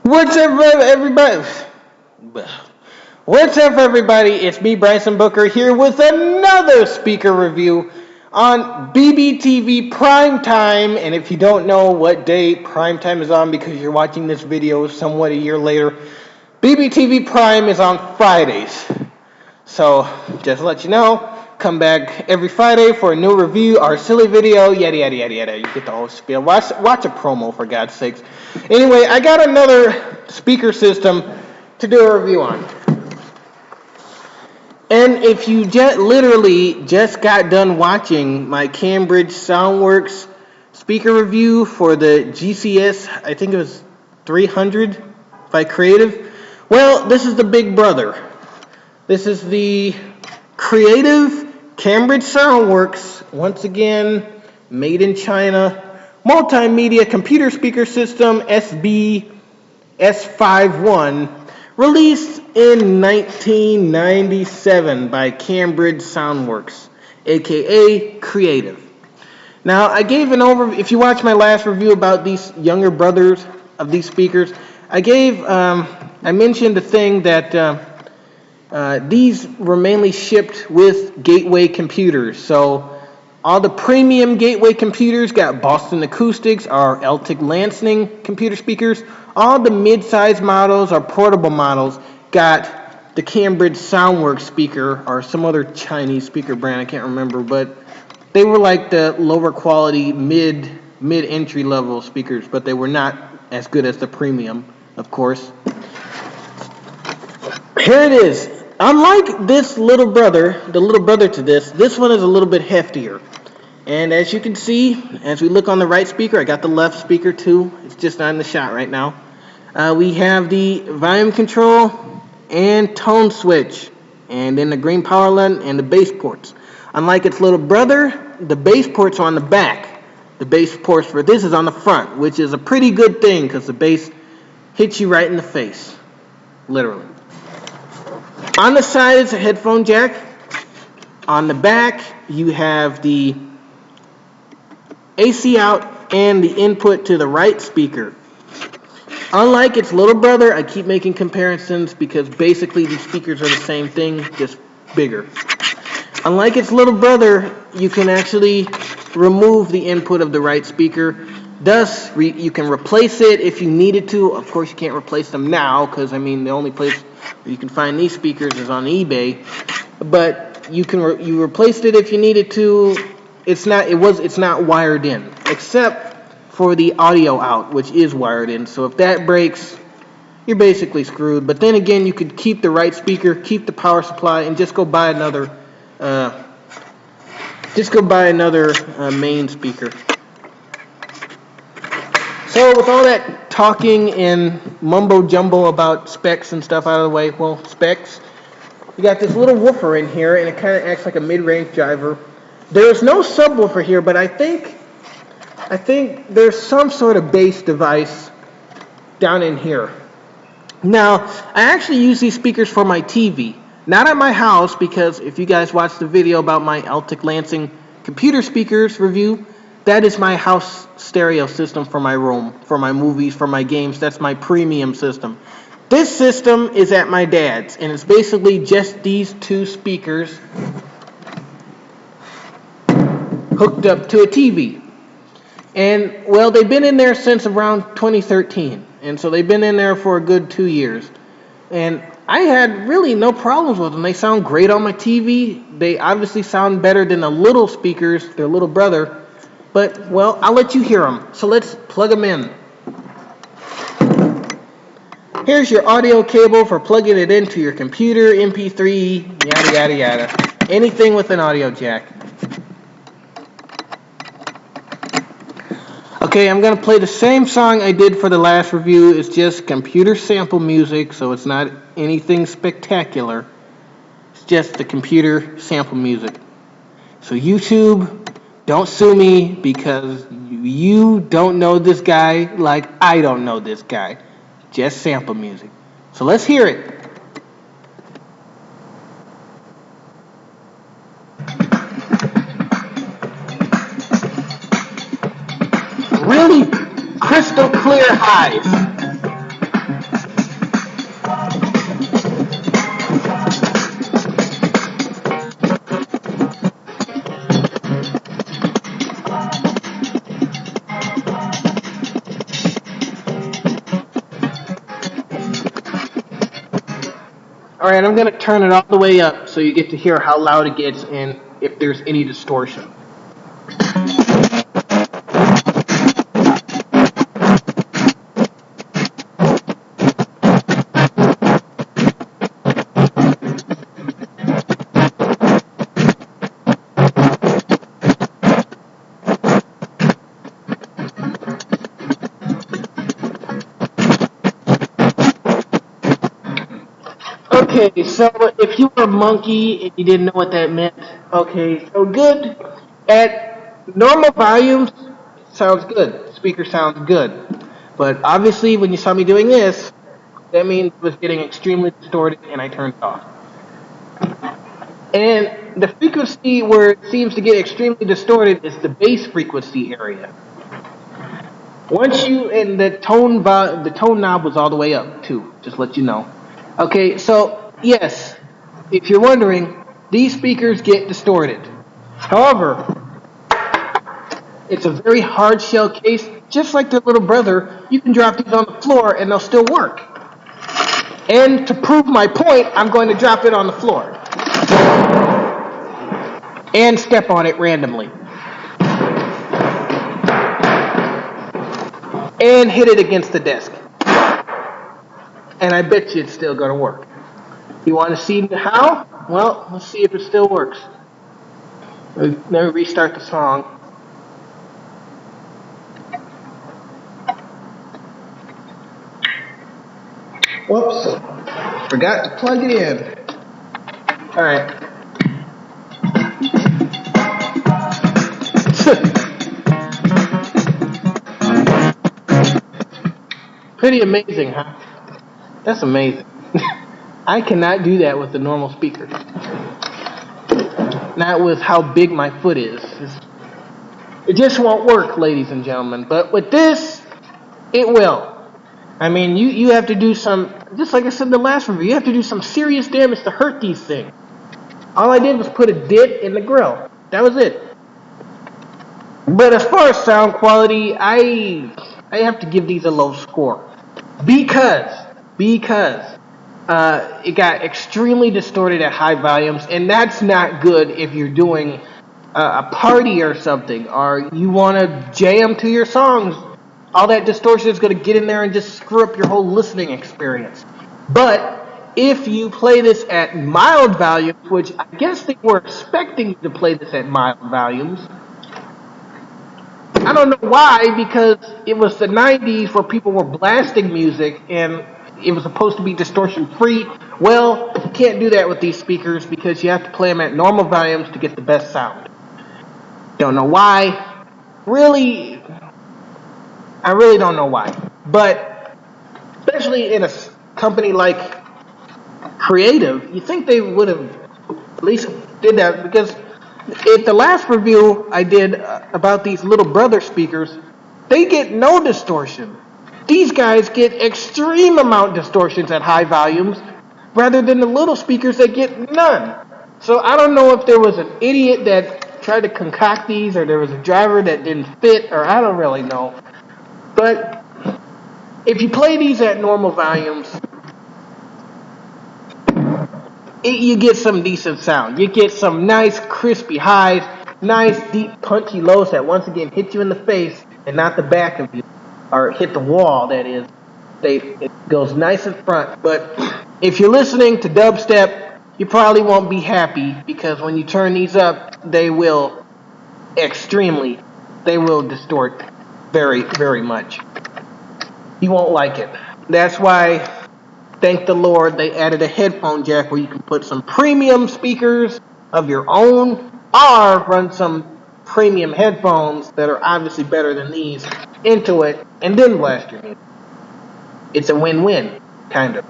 What's up, everybody? What's up, everybody? It's me, Bryson Booker, here with another speaker review on BBTV Primetime. And if you don't know what day Primetime is on because you're watching this video somewhat a year later, BBTV Prime is on Fridays. So, just to let you know, come back every Friday for a new review, our silly video, yada yada yada yada. You get the whole spiel. Watch a promo, for God's sakes. Anyway, I got another speaker system to do a review on. And if you literally just got done watching my Cambridge Soundworks speaker review for the GCS, I think it was 300 by Creative, well, this is the big brother. This is the Creative Cambridge Soundworks, once again, made in China, multimedia computer speaker system SB51, released in 1997 by Cambridge Soundworks, aka Creative. Now, I gave an overview. If you watched my last review about these younger brothers of these speakers, I mentioned the thing that these were mainly shipped with Gateway computers. So all the premium Gateway computers got Boston Acoustics or Untitled Lansing computer speakers. All the mid-size models or portable models got the Cambridge Soundworks speaker or some other Chinese speaker brand, I can't remember, but they were like the lower quality mid-entry level speakers, but they were not as good as the premium, of course. Here it is. Unlike this little brother, the little brother to this one is a little bit heftier. And as you can see, as we look on the right speaker, I got the left speaker too. It's just not in the shot right now. We have the volume control and tone switch, and then the green power LUT and the bass ports. Unlike its little brother, the bass ports are on the back. The bass ports for this is on the front, which is a pretty good thing because the bass hits you right in the face, literally. On the side is a headphone jack. On the back, you have the AC out and the input to the right speaker. Unlike its little brother, I keep making comparisons because basically these speakers are the same thing, just bigger. Unlike its little brother, you can actually remove the input of the right speaker. Thus, you can replace it if you needed to. Of course, you can't replace them now because, the only place where you can find these speakers is on eBay. But you replaced it if you needed to. It's not wired in, except for the audio out, which is wired in. So if that breaks, you're basically screwed. But then again, you could keep the right speaker, keep the power supply, and just go buy another main speaker. So with all that talking and mumbo jumbo about specs and stuff out of the way, well, specs, you got this little woofer in here, and it kind of acts like a mid-range driver. There's no subwoofer here, but I think there's some sort of bass device down in here. Now, I actually use these speakers for my TV, not at my house, because if you guys watched the video about my Untitled Lansing computer speakers review, that is my house stereo system for my room, for my movies, for my games. That's my premium system. This system is at my dad's, and it's basically just these two speakers hooked up to a TV. And, well, they've been in there since around 2013, and so they've been in there for a good 2 years. And I had really no problems with them. They sound great on my TV. They obviously sound better than the little speakers, their little brother. But, well, I'll let you hear them. So let's plug them in. Here's your audio cable for plugging it into your computer, MP3, yada, yada, yada. Anything with an audio jack. Okay, I'm going to play the same song I did for the last review. It's just computer sample music, so it's not anything spectacular. It's just the computer sample music. So YouTube, don't sue me because you don't know this guy like I don't know this guy. Just sample music. So let's hear it. Really crystal clear highs. Alright, I'm going to turn it all the way up so you get to hear how loud it gets and if there's any distortion. Okay, so if you were a monkey and you didn't know what that meant, okay, so good. At normal volumes, sounds good. Speaker sounds good. But obviously, when you saw me doing this, that means it was getting extremely distorted and I turned it off. And the frequency where it seems to get extremely distorted is the bass frequency area. Once you and the tone knob was all the way up too. Just let you know. Okay, so yes, if you're wondering, these speakers get distorted. However, it's a very hard shell case. Just like their little brother, you can drop these on the floor and they'll still work. And to prove my point, I'm going to drop it on the floor and step on it randomly and hit it against the desk. And I bet you it's still going to work. You want to see how? Well, let's see if it still works. Let me restart the song. Whoops. Forgot to plug it in. Alright. Pretty amazing, huh? That's amazing. I cannot do that with the normal speaker. Not with how big my foot is. It just won't work, ladies and gentlemen. But with this, it will. I mean, you have to do some, just like I said in the last review, you have to do some serious damage to hurt these things. All I did was put a dent in the grill. That was it. But as far as sound quality, I have to give these a low score. Because it got extremely distorted at high volumes, and that's not good if you're doing a party or something, or you want to jam to your songs. All that distortion is going to get in there and just screw up your whole listening experience. But if you play this at mild volumes, which I guess they were expecting you to play this at mild volumes, I don't know why, because it was the 90s where people were blasting music and it was supposed to be distortion free. Well, you can't do that with these speakers because you have to play them at normal volumes to get the best sound. Don't know why. I really don't know why. But especially in a company like Creative, you think they would have at least did that, because at the last review I did about these little brother speakers, they get no distortion. These guys get extreme amount distortions at high volumes, rather than the little speakers that get none. So I don't know if there was an idiot that tried to concoct these, or there was a driver that didn't fit, or I don't really know. But if you play these at normal volumes, you get some decent sound. You get some nice crispy highs, nice deep punchy lows that once again hit you in the face and not the back of you, or hit the wall, that is. It goes nice in front. But if you're listening to dubstep, you probably won't be happy, because when you turn these up, they will distort very, very much. You won't like it. That's why, thank the Lord, they added a headphone jack where you can put some premium speakers of your own, or run some premium headphones that are obviously better than these into it, and then blast your music. It's a win-win, kind of.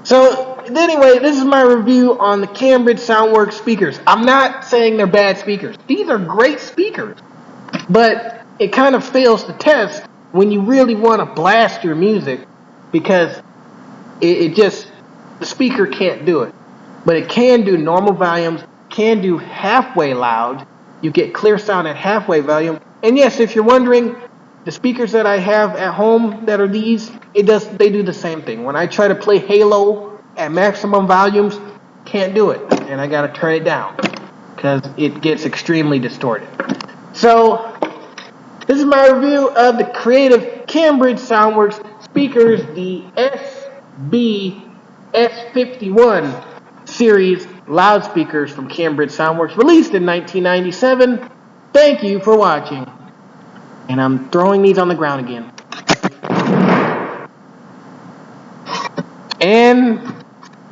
So, anyway, this is my review on the Cambridge Soundworks speakers. I'm not saying they're bad speakers. These are great speakers. But it kind of fails the test when you really want to blast your music, because the speaker can't do it. But it can do normal volumes, can do halfway loud. You get clear sound at halfway volume. And yes, if you're wondering, the speakers that I have at home that are these, they do the same thing. When I try to play Halo at maximum volumes, can't do it, and I gotta turn it down because it gets extremely distorted. So this is my review of the Creative Cambridge Soundworks speakers, the SB51 series loudspeakers from Cambridge Soundworks, released in 1997. Thank you for watching. And I'm throwing these on the ground again. And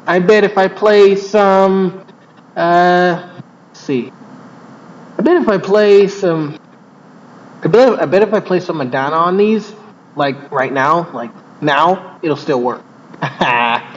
I bet if I play some, let's see. I bet if I play some Madonna on these, like right now, it'll still work.